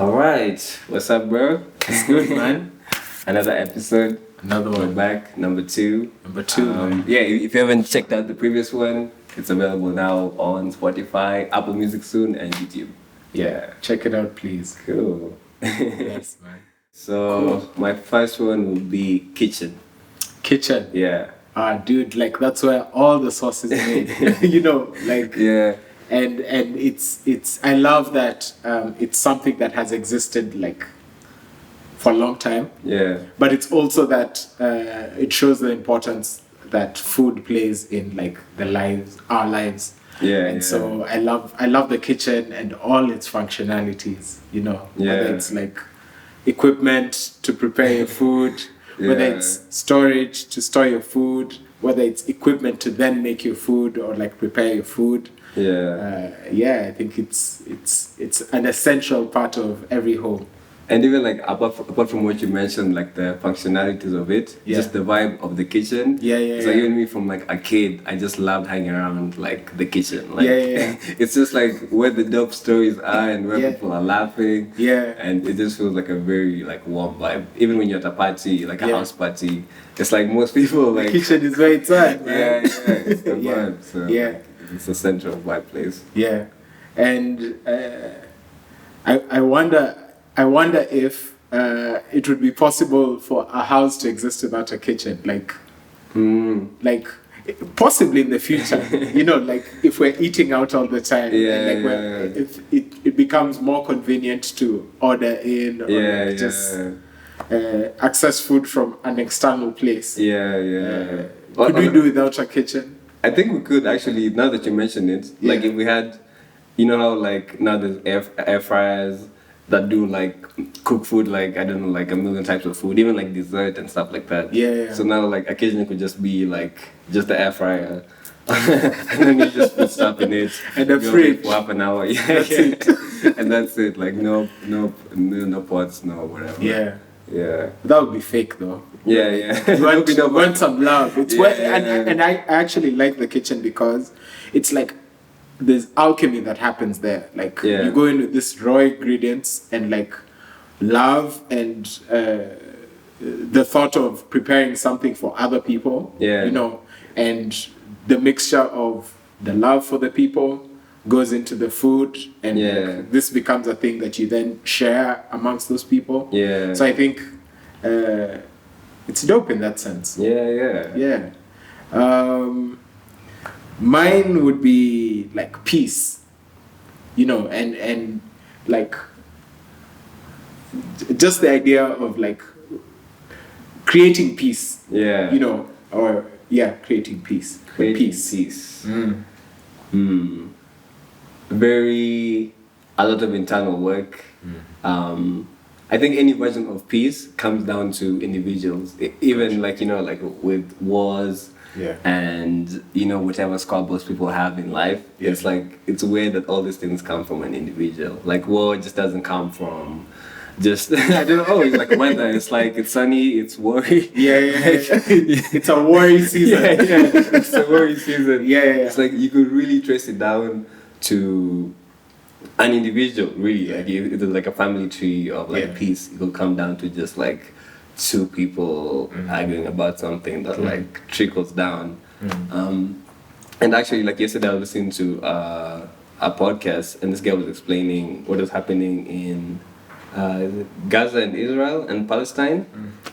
All right, what's up, bro? It's good, man. Another episode. Another We're one. back, number two. Man. Yeah, if you haven't checked out the previous one, it's available now on Spotify, Apple Music soon, and YouTube. Yeah, Check it out, please. cool. Yes, man. So my first one will be kitchen. Kitchen. Yeah, Dude, like that's where all the sauce is made. Like yeah, and it's I love that it's something that has existed like for a long time. yeah, But it's also that it shows the importance that food plays in like our lives. yeah. And so I love the kitchen and all its functionalities, Yeah. whether it's like equipment to prepare your food, whether Yeah. it's storage to store your food, whether it's equipment to then make your food or like prepare your food. yeah. I think it's an essential part of every home. And even like apart from what you mentioned, like the functionalities of it, Yeah. just the vibe of the kitchen. Yeah. It's like even me from like a kid, I just loved hanging around like the kitchen. Like Yeah. it's just like where the dope stories are and where Yeah. people are laughing. Yeah. And it just feels like a very like warm vibe. Even when you're at a party, like a Yeah. house party, it's like most people like Kitchen is where it's at, man. yeah, it's the Yeah. vibe. So Yeah. like, it's a central vibe place. Yeah, and I wonder if it would be possible for a house to exist without a kitchen, like possibly in the future. Like if we're eating out all the time, and like if it becomes more convenient to order in or just access food from an external place. Could we do without a kitchen? I think we could actually, now that you mention it, like if we had, how like now there's air fryers that do like cook food, like I don't know, like a million types of food, even like dessert and stuff like that. Yeah. So now like occasionally could just be like just the air fryer. And then you just put stuff in it. And the you fridge. for half an hour. Yeah, That's it. And that's it. Like no pots, no whatever. Yeah. Yeah. That would be fake though. Yeah. You want some love. It's Yeah. and I actually like the kitchen because it's like there's alchemy that happens there. Like you go in with this raw ingredients and like love and the thought of preparing something for other people. And the mixture of the love for the people goes into the food, and like, this becomes a thing that you then share amongst those people. So I think it's dope in that sense. Yeah. Mine would be like peace, and like just the idea of like creating peace. Creating peace. Peace. A lot of internal work. I think any version of peace comes down to individuals. Even like like with wars and whatever squabbles people have in life. It's like it's weird that all these things come from an individual. Like war just doesn't come from just I don't know. It's like weather. It's like it's sunny. It's worry. It's a worry season. It's a worry season. It's like you could really trace it down to an individual. Really, like it's like a family tree of like peace. It will come down to just like two people arguing about something that like trickles down. And actually, like yesterday, I was listening to a podcast, and this guy was explaining what is happening in Gaza and Israel and Palestine,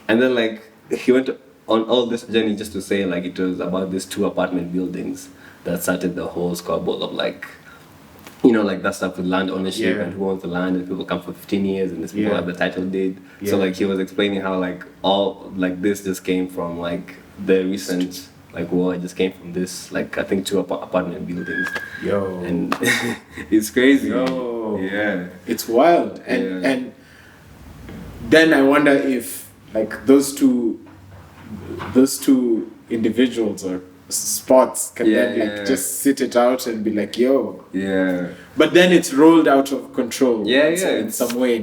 and then like he went on all this journey just to say like it was about these two apartment buildings that started the whole squabble of like like that stuff with land ownership and who owns the land, and people come for 15 years and these people have the title deed. So like he was explaining how like all like this just came from like the recent like war. It just came from this like I think two apartment buildings. And it's crazy. It's wild. And then I wonder if like those two individuals or spots can then like just sit it out and be like but then it's rolled out of control in some way.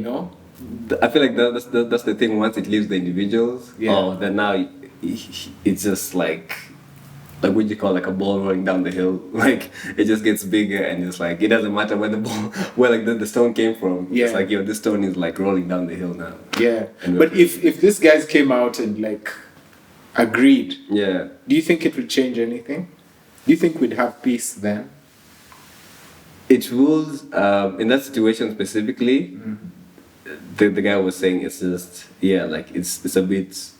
I feel like that's the thing. Once it leaves the individuals then now it's just like like what you call like a ball rolling down the hill. Like it just gets bigger, and it's like it doesn't matter where the ball, where like the stone came from. Yeah. It's like this stone is like rolling down the hill now. Yeah. But if these guys came out and like agreed, yeah, do you think it would change anything? Do you think we'd have peace then? It rules in that situation specifically. The guy was saying it's just like it's a bit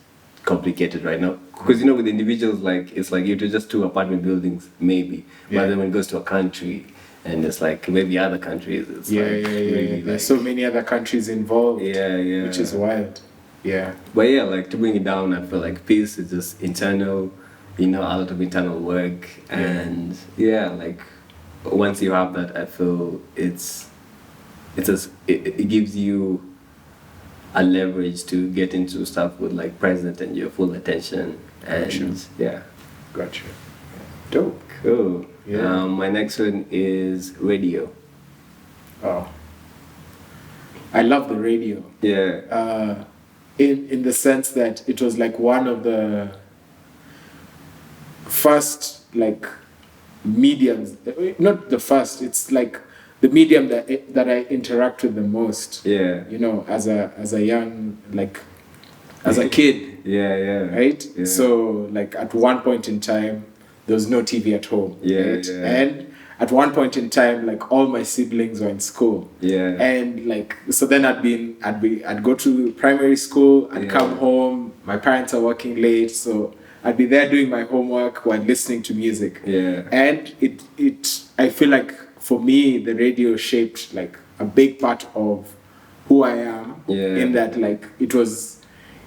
complicated right now, because with individuals, like it's like if it's just 2 apartment buildings maybe, but then when it goes to a country and it's like maybe other countries, it's really, there's so many other countries involved, which is wild. But like to bring it down, I feel like peace is just internal, a lot of internal work, and like once you have that, I feel it gives you a leverage to get into stuff with like present and your full attention. And Gotcha. Dope. Cool. My next one is radio. Oh, I love the radio. In the sense that it was like one of the first like mediums, not the first, it's like the medium that I interact with the most. As a young, like as a kid. Right? So like at one point in time there was no TV at home. Right? And at one point in time, like all my siblings were in school. And like so then I'd go to primary school, I'd come home, my parents are working late, so I'd be there doing my homework while listening to music. And I feel like for me the radio shaped like a big part of who I am. In that like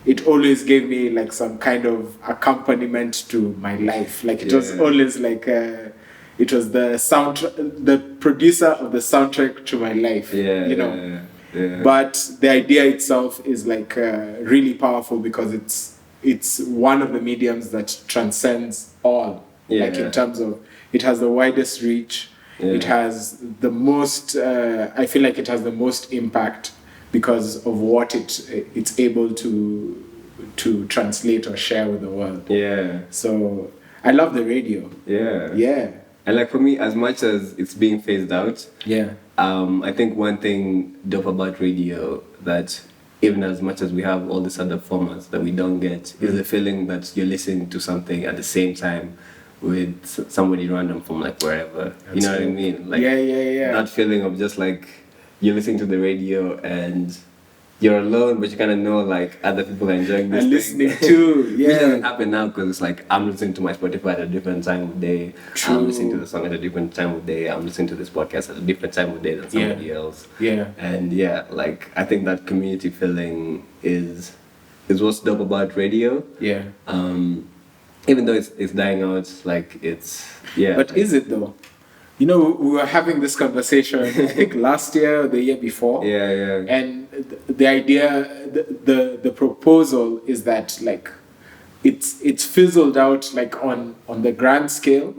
it always gave me like some kind of accompaniment to my life. Like it was always like it was the producer of the soundtrack to my life. But the idea itself is like really powerful because it's one of the mediums that transcends all. Like in terms of it has the widest reach. It has the most I feel like it has the most impact because of what it's able to translate or share with the world. So I love the radio. And like for me, as much as it's being phased out, I think one thing dope about radio that even as much as we have all these other formats that we don't get is the feeling that you're listening to something at the same time with somebody random from like wherever. You know what I mean? Like that feeling of just like you're listening to the radio and you're alone, but you kind of know like other people are enjoying this and listening too. Which doesn't happen now because it's like I'm listening to my Spotify at a different time of day. True. I'm listening to the song at a different time of day. I'm listening to this podcast at a different time of day than somebody else. And like I think that community feeling is what's dope about radio. Even though it's dying out, like it's But is it though? We were having this conversation, I think last year or the year before. And the idea, the proposal is that like it's fizzled out like on the grand scale.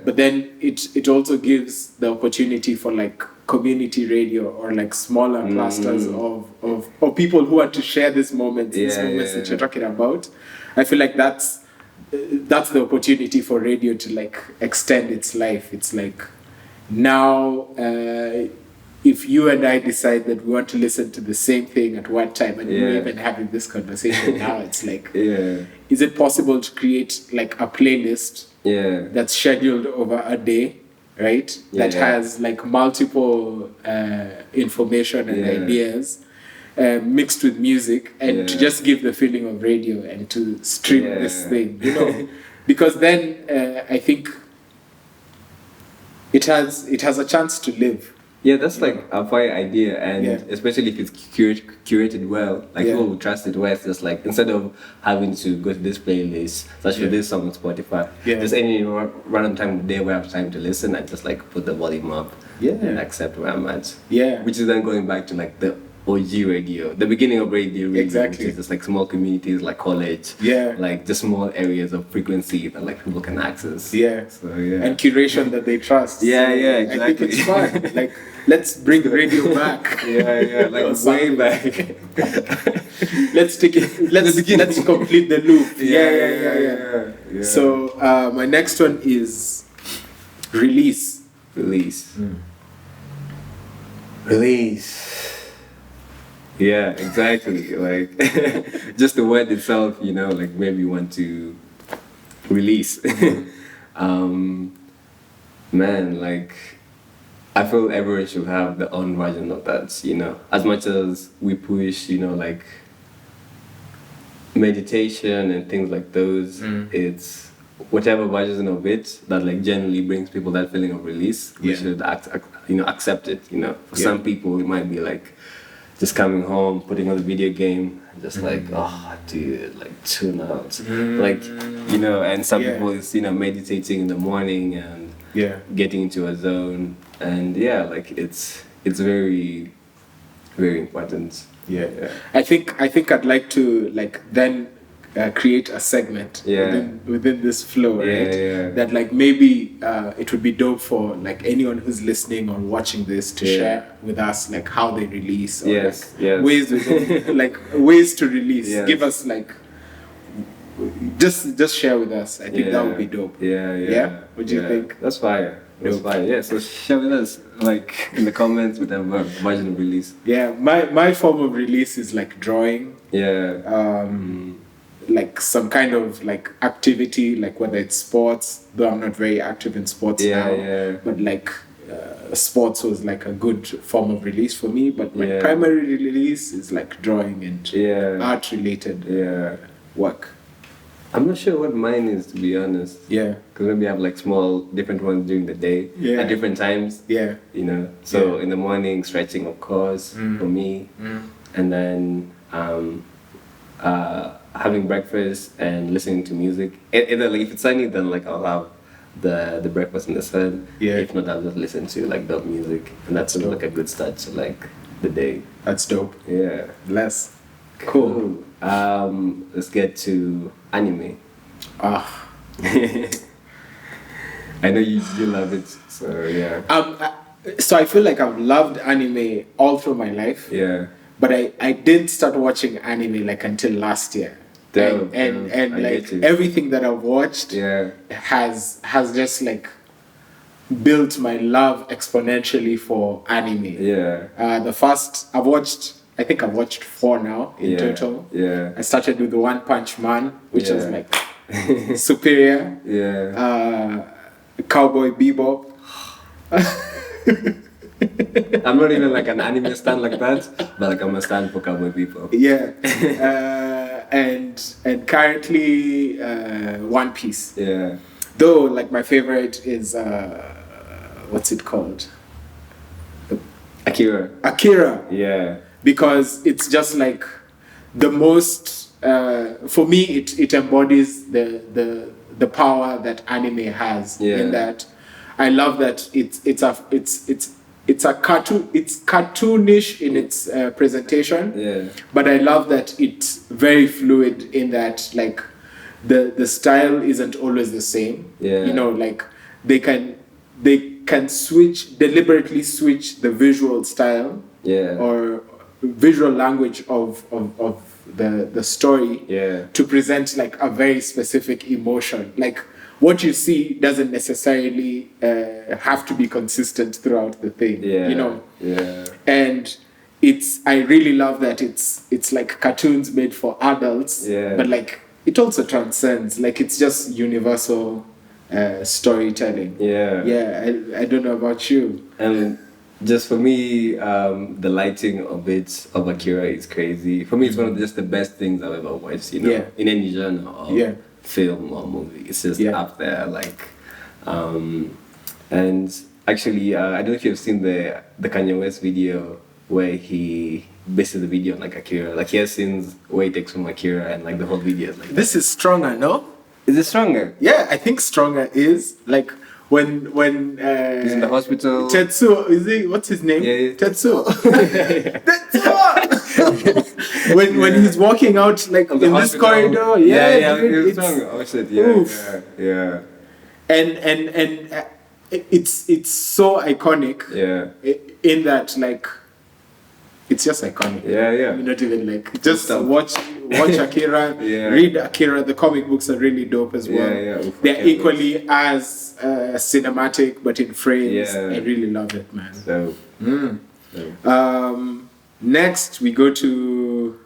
But then it also gives the opportunity for like community radio or like smaller clusters of people who want to share these moments, that you're talking about. I feel like that's the opportunity for radio to like extend its life. It's like now if you and I decide that we want to listen to the same thing at one time and we're even having this conversation now, it's like is it possible to create like a playlist that's scheduled over a day, right? That has like multiple information and ideas mixed with music and to just give the feeling of radio and to stream this thing, because then I think it has a chance to live. That's like a fire idea, and especially if it's curated well, like people will trust it. Where it's just like instead of having to go to this playlist, such for this song on Spotify, just any random time of day where I have time to listen, I just like put the volume up and accept where I'm at. Which is then going back to like the OG radio, the beginning of radio, really, exactly. Which is just like small communities like college, like just small areas of frequency that like people can access. So and curation that they trust. Exactly. I think it's fun. Like let's bring radio back. Like way back. Let's take it. Let's complete the loop. So my next one is release. Release. Release. Yeah, exactly. Like just the word itself, you know, like maybe you want to release. Man, like I feel everyone should have their own version of that, you know. As much as we push, you know, like meditation and things like those, it's whatever version of it that like generally brings people that feeling of release. We should accept it, you know. For some people it might be like just coming home, putting on the video game, just like, oh dude, like tune out. Like, you know, and some people is, you know, meditating in the morning and getting into a zone. And like it's very, very important. I think I'd like to like then create a segment within this flow, right? That like maybe it would be dope for like anyone who's listening or watching this to share with us like how they release or ways within, like ways to release. Give us like just share with us. I think that would be dope. What do you think? That's fire. That's fire. Yeah, so share with us like in the comments with whatever version of release. My form of release is like drawing. Like some kind of like activity, like whether it's sports, though I'm not very active in sports now, but like sports was like a good form of release for me. But my primary release is like drawing and art related work. I'm not sure what mine is, to be honest. Because maybe I have like small different ones during the day at different times. You know, so in the morning stretching, of course, for me, and then having breakfast and listening to music. Either like if it's sunny, then like I'll have the breakfast in the sun. If not, I'll just listen to like dub music, and that's sort of like a good start to like the day. That's dope. Bless. Cool. Let's get to anime. I know you love it, so so I feel like I've loved anime all through my life. But I didn't start watching anime like until last year. And like everything that I've watched has just like built my love exponentially for anime. The first I think I've watched 4 now in total. I started with the One Punch Man, which was like superior. Cowboy Bebop. I'm not even like an anime stan like that, but like I'm a stan for Cowboy Bebop. And currently One Piece. Though like my favorite is what's it called? Akira. Because it's just like the most for me it embodies the power that anime has in that I love that it's a cartoon. It's cartoonish in its presentation. But I love that it's very fluid in that like the style isn't always the same. You know, like they can deliberately switch the visual style or visual language of the story to present like a very specific emotion. Like what you see doesn't necessarily have to be consistent throughout the thing, you know. And I really love that it's like cartoons made for adults, but like it also transcends, like it's just universal storytelling. I don't know about you. And just for me, the lighting of Akira is crazy. For me, it's one of just the best things I've ever watched, you know, in any genre of film or movie. It's just up there, like, and actually, I don't know if you've seen the Kanye West video where he bases the video on like Akira. Like he has scenes where he takes from Akira, and like the whole video is like this is stronger, no? Is it stronger? Yeah, I think stronger is like when he's in the hospital. Tetsuo, is he? What's his name? Tetsuo. when he's walking out like in this corridor, it's stronger. Oh shit, and it's so iconic. In that like it's just iconic. Yeah. You're not even like just watch Akira. Yeah. Read Akira. The comic books are really dope as well. Yeah. They're equally as cinematic, but in frames. Yeah. I really love it, man. So. Next we go to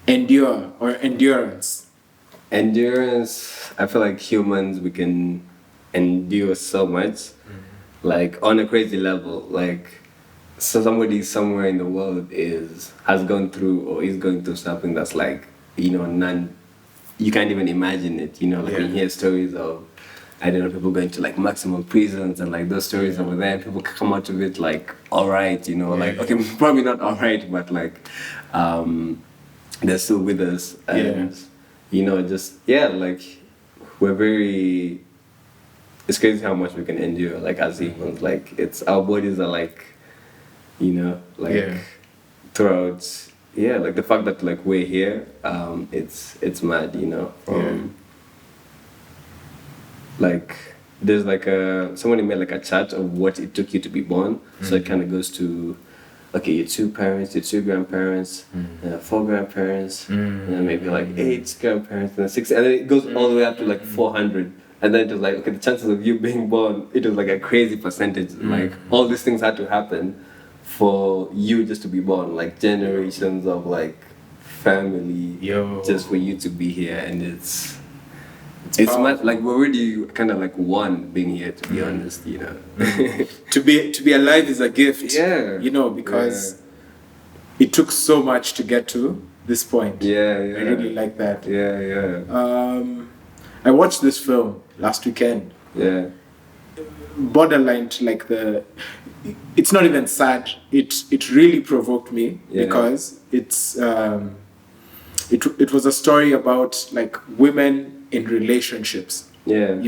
endurance. Endurance. I feel like humans, we can endure so much, like on a crazy level. Like, so somebody somewhere in the world has gone through or is going through something that's like, you can't even imagine it. When you hear stories of, I don't know, people going to like maximum prisons and like those stories over there, people come out of it like alright, like, okay, probably not alright, but like they're still with us. And like it's crazy how much we can endure, like as humans. Like, it's our bodies are like, throughout, like the fact that like we're here, it's mad, like there's like somebody made like a chart of what it took you to be born. So it kind of goes to, okay, your 2 parents, your 2 grandparents, 4 grandparents, and then maybe like 8 grandparents, and then 6, and then it goes all the way up to like 400. And then it was like, okay, the chances of you being born, it was like a crazy percentage. Like, all these things had to happen for you just to be born. Like, generations of like family just for you to be here. And it's mad. Like, we're already kind of like one being here, to be honest, To be alive is a gift. Yeah. Because it took so much to get to this point. Yeah. I really like that. Yeah. I watched this film last weekend. Yeah. Borderline to like it's not even sad. It really provoked me because it was a story about like women in relationships. Yeah.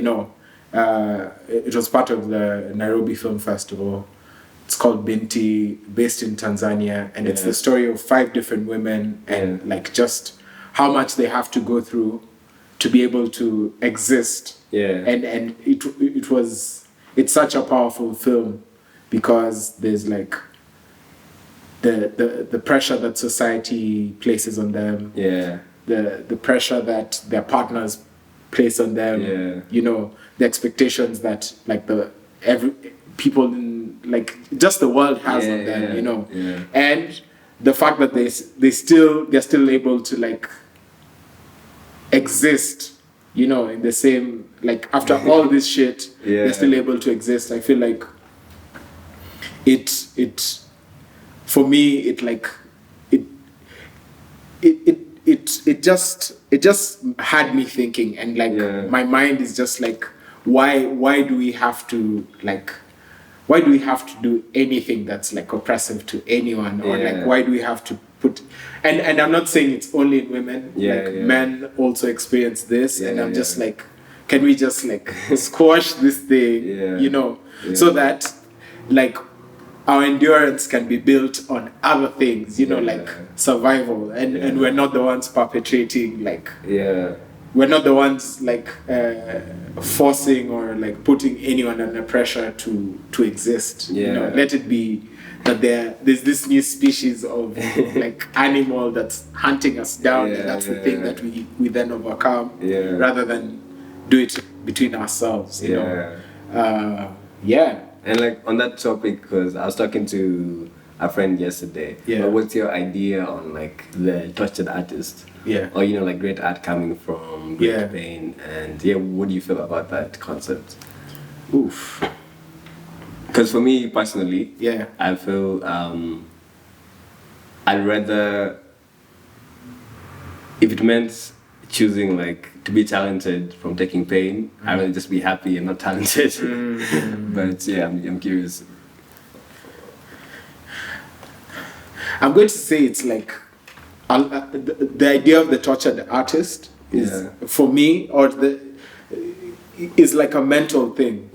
It was part of the Nairobi Film Festival. It's called Binti, based in Tanzania, and it's the story of 5 different women and like just how much they have to go through to be able to exist. And it's such a powerful film because there's like the pressure that society places on them, the pressure that their partners place on them, the expectations that like people in like just the world has on them, and the fact that they're still able to like exist, in the same, like after all this shit, they're still able to exist. I feel like it for me, it just had me thinking, and like my mind is just like, why do we have to do anything that's like oppressive to anyone, or like why do we have to put, and I'm not saying it's only in women, men also experience this, and I'm just like, can we just like squash this thing, so that like our endurance can be built on other things, like survival, and we're not the ones perpetrating, like we're not the ones like forcing or like putting anyone under pressure to exist. Let it be that there's this new species of like animal that's hunting us down, and that's the thing that we then overcome, rather than do it between ourselves. And like on that topic, because I was talking to a friend yesterday, what's your idea on like the tortured artist? Or like great art coming from great pain, and what do you feel about that concept? Oof. Because for me personally, I feel I'd rather, if it meant choosing like to be talented from taking pain, I'd rather just be happy and not talented. But I'm curious. I'm going to say it's like the idea of the tortured artist is for me, or is like a mental thing.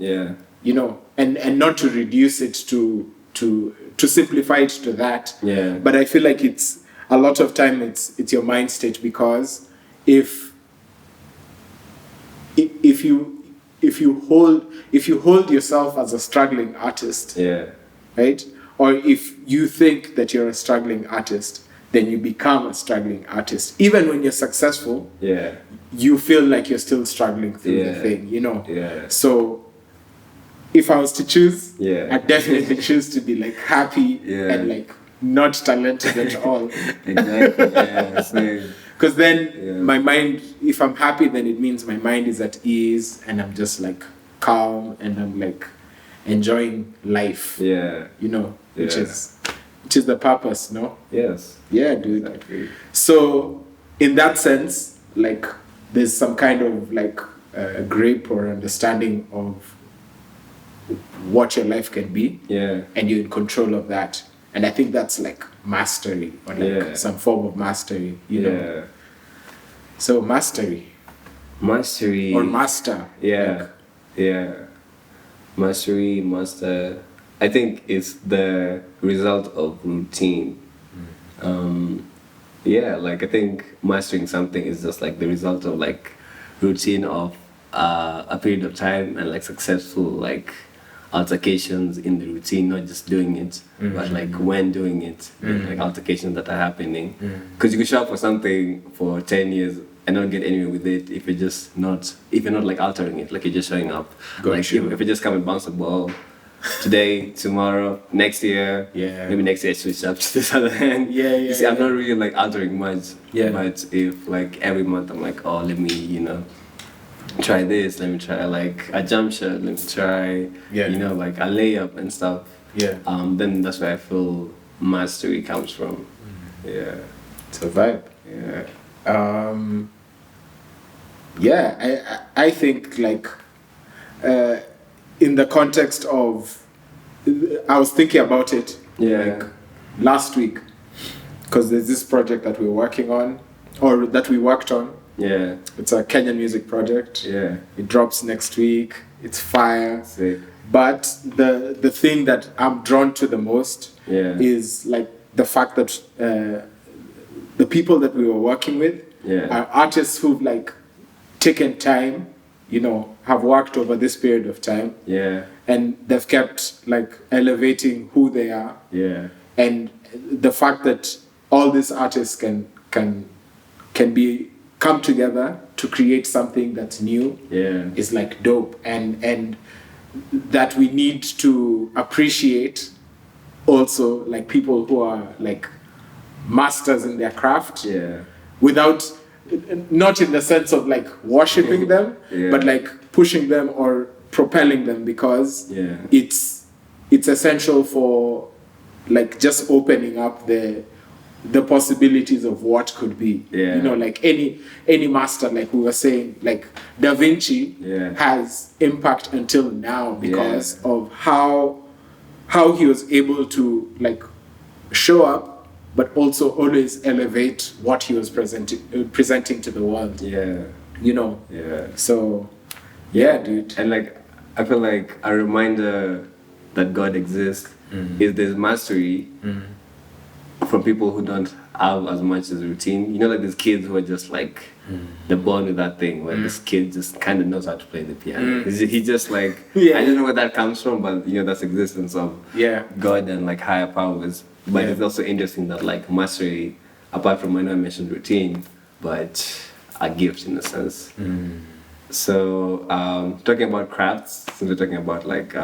And not to reduce it to simplify it to that. But I feel like it's a lot of time it's your mind state, because if you hold yourself as a struggling artist, right, or if you think that you're a struggling artist, then you become a struggling artist. Even when you're successful, you feel like you're still struggling through the thing, you know. So if I was to choose, I'd definitely choose to be like happy and like not talented at all. Exactly. Because then my mind, if I'm happy, then it means my mind is at ease and I'm just like calm and I'm like enjoying life. You know, which is the purpose, no? Yes. Yeah, dude. Exactly. So in that sense, like there's some kind of like grip or understanding of what your life can be. And you're in control of that. And I think that's like mastery or like some form of mastery, you know. So mastery. Or master. Mastery, master. I think it's the result of routine. Like I think mastering something is just like the result of like routine of a period of time and like successful like altercations in the routine, not just doing it, but like when doing it, like altercations that are happening. Because you can show up for something for 10 years and not get anywhere with it if you're not like altering it, like you're just showing up. If you just come and bounce the ball today, tomorrow, next year, maybe next year I switch up to this other hand. You see, I'm not really like altering much. But if like every month I'm like, oh, let me, you know, try this, let me try like a jump shot, let me try, you know, like a layup and stuff. Then that's where I feel mastery comes from. It's a vibe. I think like in the context of, I was thinking about it like last week, because there's this project that we're working on, or that we worked on. It's a Kenyan music project. It drops next week. It's fire. Sick. But the thing that I'm drawn to the most is like the fact that the people that we were working with are artists who've like taken time, you know, have worked over this period of time. And they've kept like elevating who they are. And the fact that all these artists can come together to create something that's new is like dope, and that we need to appreciate also like people who are like masters in their craft without, not in the sense of like worshiping them, but like pushing them or propelling them, because it's essential for like just opening up the possibilities of what could be. You know, like any master, like we were saying, like Da Vinci has impact until now because of how he was able to like show up, but also always elevate what he was presenting to the world. You know. So dude. And like I feel like a reminder that God exists is this mastery from people who don't have as much as routine. You know, like these kids who are just like they're born with that thing where this kid just kind of knows how to play the piano. He just like I don't know where that comes from, but you know, that's existence of God and like higher powers. But it's also interesting that like mastery, apart from, I know I mentioned routine, but a gift in a sense. So talking about crafts, since we're talking about like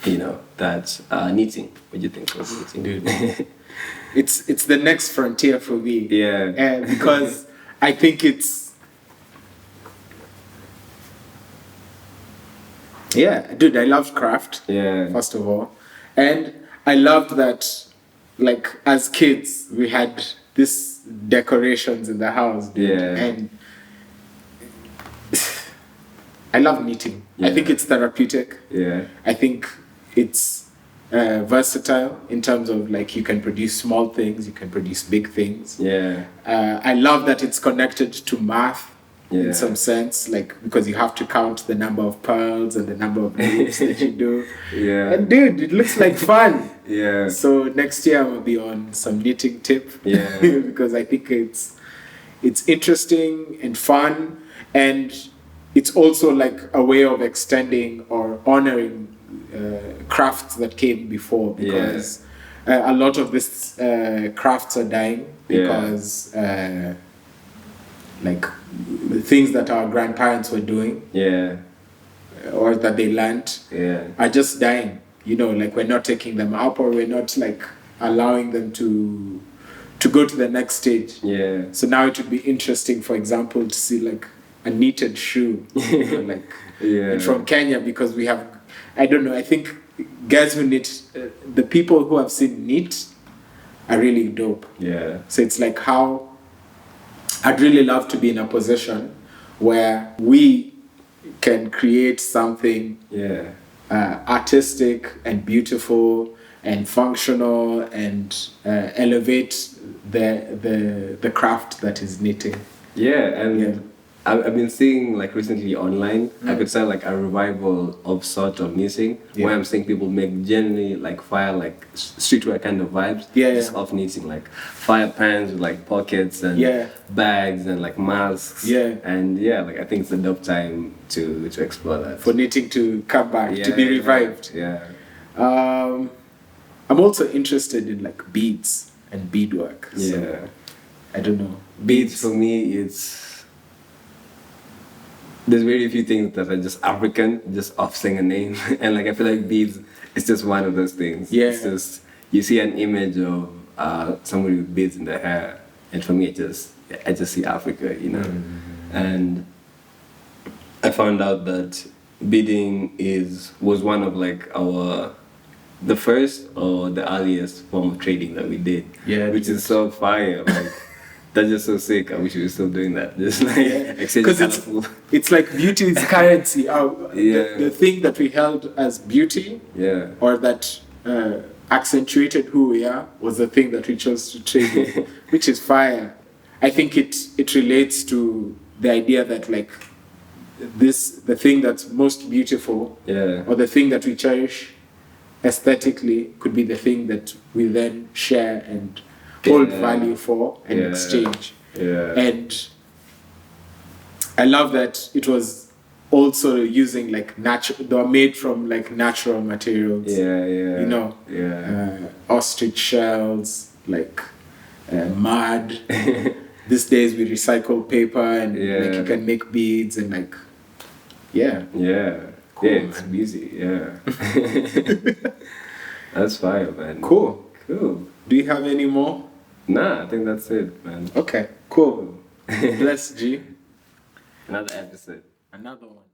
you know, that knitting. What do you think of knitting? Dude. It's the next frontier for me. Because I think it's dude, I loved craft. First of all, and I loved that like as kids we had this decorations in the house, dude. And I love knitting. I think it's therapeutic. I think it's versatile in terms of like you can produce small things, you can produce big things. I love that it's connected to math in some sense, like because you have to count the number of pearls and the number of loops that you do. And dude, it looks like fun. So next year I'm gonna be on some knitting tip. Because I think it's interesting and fun, and it's also like a way of extending or honoring crafts that came before, because a lot of these crafts are dying because like the things that our grandparents were doing or that they learned are just dying. You know, like we're not taking them up, or we're not like allowing them to go to the next stage. So now it would be interesting, for example, to see like a knitted shoe, you know, like from Kenya, because we have, I don't know, I think guys who knit, the people who have seen knit are really dope. So it's like how I'd really love to be in a position where we can create something artistic and beautiful and functional and elevate the craft that is knitting. I've been seeing like recently online, I could say like a revival of sort of knitting, where I'm seeing people make genuinely like fire, like streetwear kind of vibes, just off knitting, like fire pants with like pockets and bags and like masks. And like I think it's a dope time to explore that. For knitting to come back, to be revived. I'm also interested in like beads and beadwork. So, I don't know. Beads for me, there's very few things that are just African, just off saying a name. And like I feel like beads is just one of those things. It's just, you see an image of somebody with beads in their hair, and for me I just see Africa, you know. And I found out that beading was one of like the first or the earliest form of trading that we did. Which is so fire. Like that's just so sick. I wish we were still doing that. Just like because it's like beauty is currency. The thing that we held as beauty, or that accentuated who we are, was the thing that we chose to trade with, which is fire. I think it relates to the idea that like the thing that's most beautiful, or the thing that we cherish aesthetically, could be the thing that we then share and hold value for and exchange. And I love that it was also using like they were made from like natural materials. You know, ostrich shells, like mud. These days we recycle paper and like you can make beads and like cool, it's busy. That's fire, man. Cool. Do you have any more? Nah, I think that's it, man. Okay, cool. Bless G. Another episode. Another one.